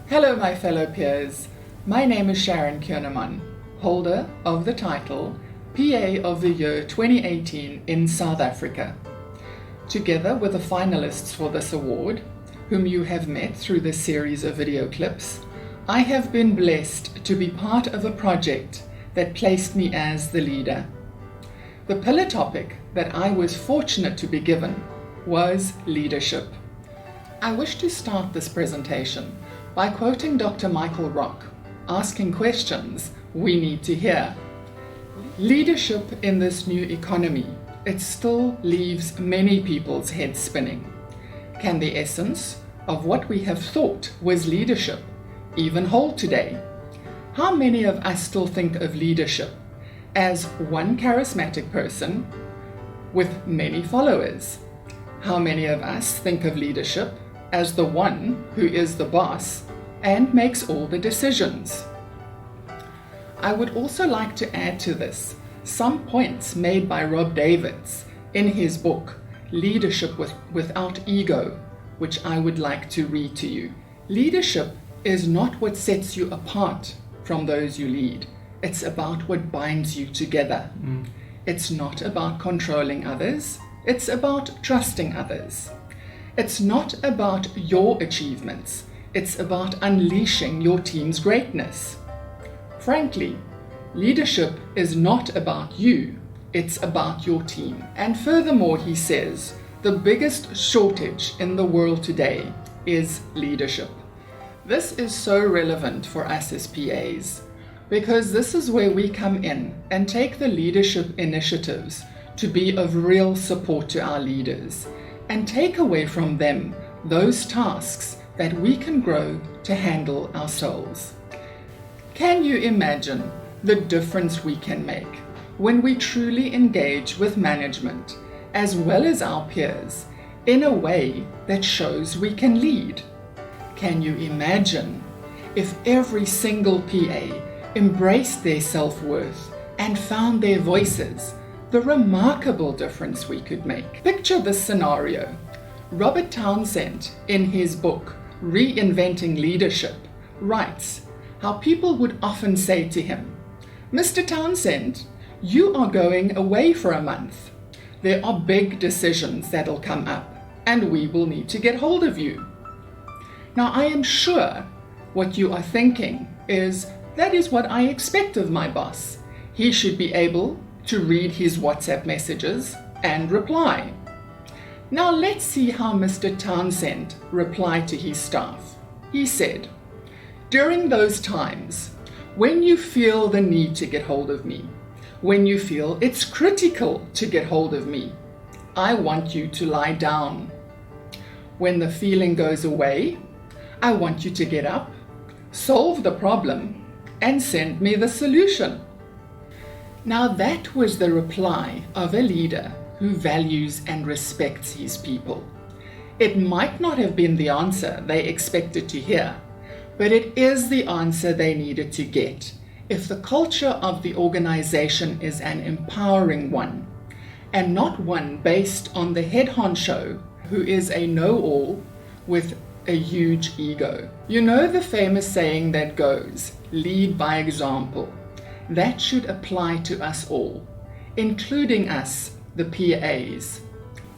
Hello my fellow peers, my name is Sharon Künnemann, holder of the title PA of the Year 2018 in South Africa. Together with the finalists for this award, whom you have met through this series of video clips, I have been blessed to be part of a project that placed me as the leader. The pillar topic that I was fortunate to be given was leadership. I wish to start this presentation by quoting Dr. Michael Rock, asking questions we need to hear. Leadership in this new economy, it still leaves many people's heads spinning. Can the essence of what we have thought was leadership even hold today? How many of us still think of leadership as one charismatic person with many followers? How many of us think of leadership as the one who is the boss and makes all the decisions? I would also like to add to this some points made by Rob Davids in his book, Leadership Without Ego, which I would like to read to you. Leadership is not what sets you apart from those you lead. It's about what binds you together. It's not about controlling others. It's about trusting others. It's not about your achievements. It's about unleashing your team's greatness. Frankly, leadership is not about you. It's about your team. And furthermore, he says, the biggest shortage in the world today is leadership. This is so relevant for us as PAs, because this is where we come in and take the leadership initiatives to be of real support to our leaders and take away from them those tasks that we can grow to handle ourselves. Can you imagine the difference we can make when we truly engage with management as well as our peers in a way that shows we can lead? Can you imagine if every single PA embraced their self-worth and found their voices, the remarkable difference we could make? Picture this scenario. Robert Townsend, in his book, Reinventing Leadership, writes how people would often say to him, "Mr. Townsend, you are going away for a month. There are big decisions that'll come up, and we will need to get hold of you." Now, I am sure what you are thinking is, that is what I expect of my boss. He should be able to read his WhatsApp messages and reply. Now let's see how Mr. Townsend replied to his staff. He said, "During those times, when you feel the need to get hold of me, when you feel it's critical to get hold of me, I want you to lie down. When the feeling goes away, I want you to get up, solve the problem, and send me the solution." Now that was the reply of a leader who values and respects his people. It might not have been the answer they expected to hear, but it is the answer they needed to get if the culture of the organization is an empowering one, and not one based on the head honcho who is a know-all with a huge ego. You know the famous saying that goes, lead by example. That should apply to us all, including us, the PAs.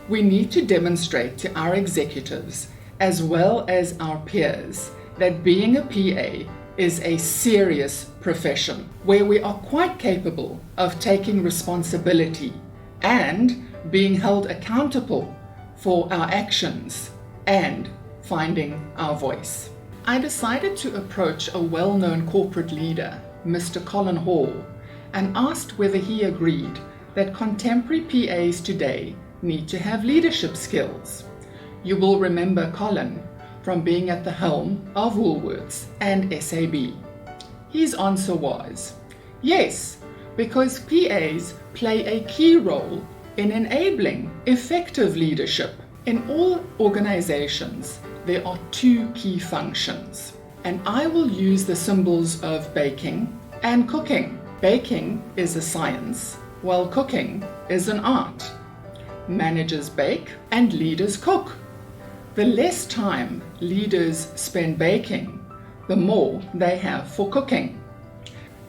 We need to demonstrate to our executives as well as our peers that being a PA is a serious profession where we are quite capable of taking responsibility and being held accountable for our actions and finding our voice. I decided to approach a well-known corporate leader, Mr. Colin Hall, and asked whether he agreed that contemporary PAs today need to have leadership skills. You will remember Colin from being at the helm of Woolworths and SAB. His answer was, yes, because PAs play a key role in enabling effective leadership. In all organizations, there are two key functions, and I will use the symbols of baking and cooking. Baking is a science, while cooking is an art. Managers bake and leaders cook. The less time leaders spend baking, the more they have for cooking.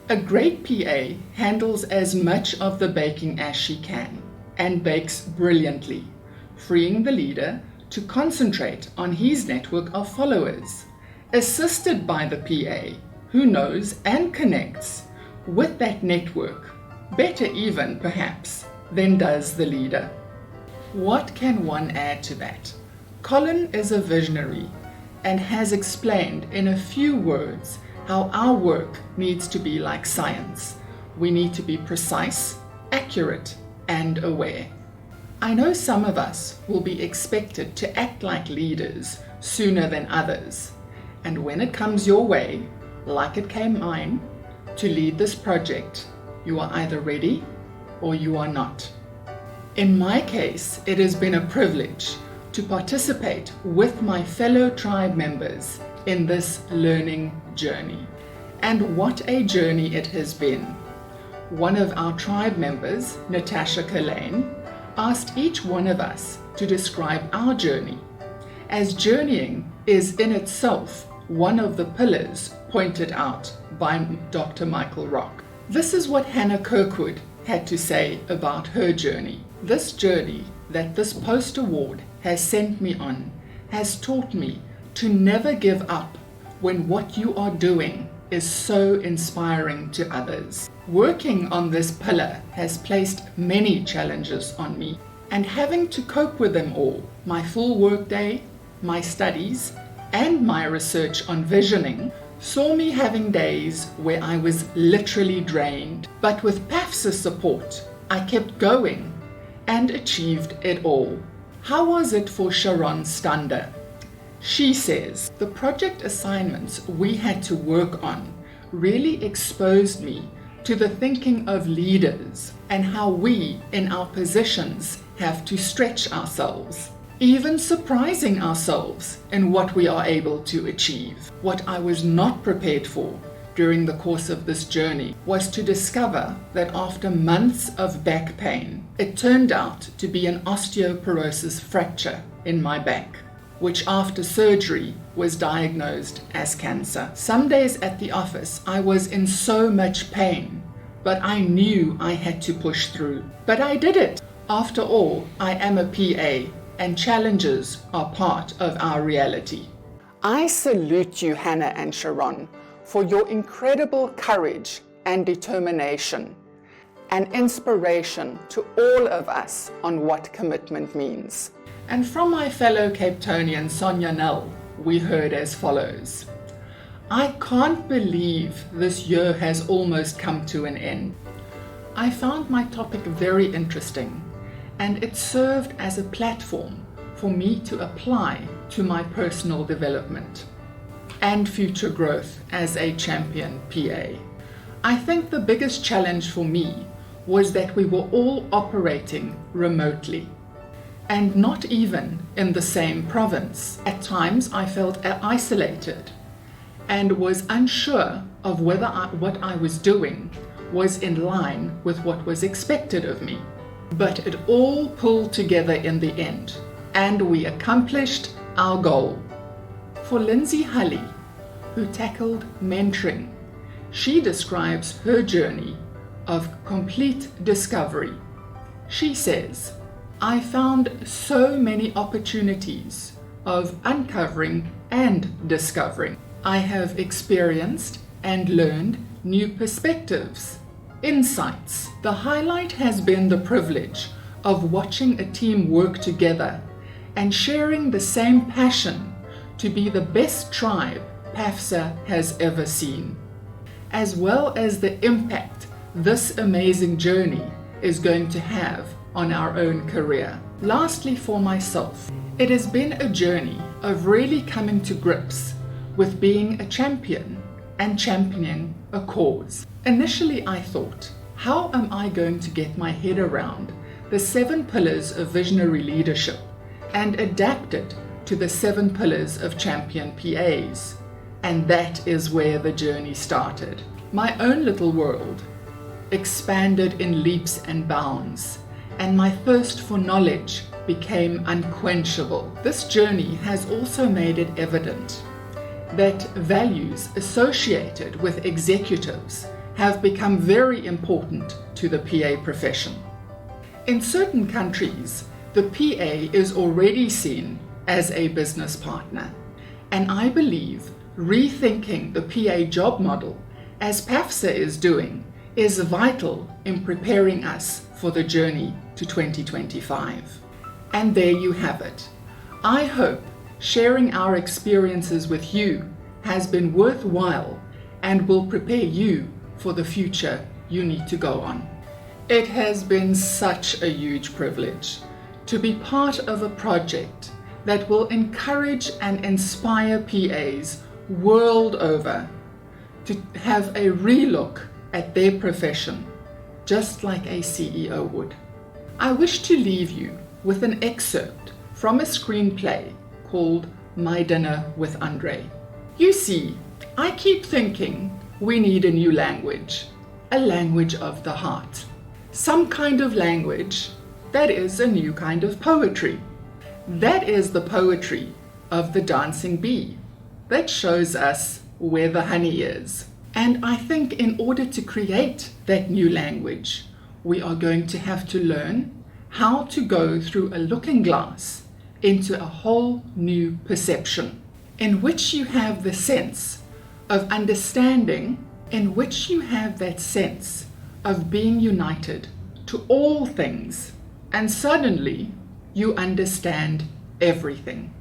A great PA handles as much of the baking as she can and bakes brilliantly, freeing the leader to concentrate on his network of followers, assisted by the PA who knows and connects with that network, better even perhaps than does the leader. What can one add to that? Colin is a visionary and has explained in a few words how our work needs to be like science. We need to be precise, accurate, and aware. I know some of us will be expected to act like leaders sooner than others, and when it comes your way, like it came mine, to lead this project, you are either ready or you are not. In my case, it has been a privilege to participate with my fellow tribe members in this learning journey. And what a journey it has been. One of our tribe members, Natasha Kalane, asked each one of us to describe our journey, as journeying is in itself one of the pillars pointed out by Dr. Michael Rock. This is what Hannah Kirkwood had to say about her journey. This journey that this post-award has sent me on has taught me to never give up when what you are doing is so inspiring to others. Working on this pillar has placed many challenges on me, and having to cope with them all, my full workday, my studies, and my research on visioning, saw me having days where I was literally drained. But with PAFSA's support, I kept going and achieved it all. How was it for Sharon Stander? She says, the project assignments we had to work on really exposed me to the thinking of leaders and how we in our positions have to stretch ourselves, even surprising ourselves in what we are able to achieve. What I was not prepared for during the course of this journey was to discover that after months of back pain, it turned out to be an osteoporosis fracture in my back, which after surgery was diagnosed as cancer. Some days at the office, I was in so much pain, but I knew I had to push through. But I did it. After all, I am a PA, and challenges are part of our reality. I salute you, Hannah and Sharon, for your incredible courage and determination, an inspiration to all of us on what commitment means. And from my fellow Cape Townian Sonia Null, we heard as follows. I can't believe this year has almost come to an end. I found my topic very interesting, and it served as a platform for me to apply to my personal development and future growth as a champion PA. I think the biggest challenge for me was that we were all operating remotely and not even in the same province. At times I felt isolated and was unsure of whether what I was doing was in line with what was expected of me. But it all pulled together in the end, and we accomplished our goal. For LINSEY HULLEY, who tackled mentoring, she describes her journey of complete discovery. She says, I found so many opportunities of uncovering and discovering. I have experienced and learned new perspectives, insights. The highlight has been the privilege of watching a team work together and sharing the same passion to be the best tribe PAFSA has ever seen, as well as the impact this amazing journey is going to have on our own career. Lastly, for myself, it has been a journey of really coming to grips with being a champion and championing a cause. Initially, I thought, how am I going to get my head around the 7 pillars of visionary leadership and adapt it to the 7 pillars of champion PAs? And that is where the journey started. My own little world expanded in leaps and bounds, and my thirst for knowledge became unquenchable. This journey has also made it evident that values associated with executives have become very important to the PA profession. In certain countries, the PA is already seen as a business partner, and I believe rethinking the PA job model, as PAFSA is doing, is vital in preparing us for the journey to 2025. And there you have it. I hope sharing our experiences with you has been worthwhile and will prepare you for the future you need to go on. It has been such a huge privilege to be part of a project that will encourage and inspire PAs world over to have a relook at their profession, just like a CEO would. I wish to leave you with an excerpt from a screenplay called My Dinner with Andre. You see, I keep thinking we need a new language, a language of the heart. Some kind of language that is a new kind of poetry. That is the poetry of the dancing bee that shows us where the honey is. And I think in order to create that new language, we are going to have to learn how to go through a looking glass into a whole new perception, in which you have the sense of understanding, in which you have that sense of being united to all things, and suddenly you understand everything.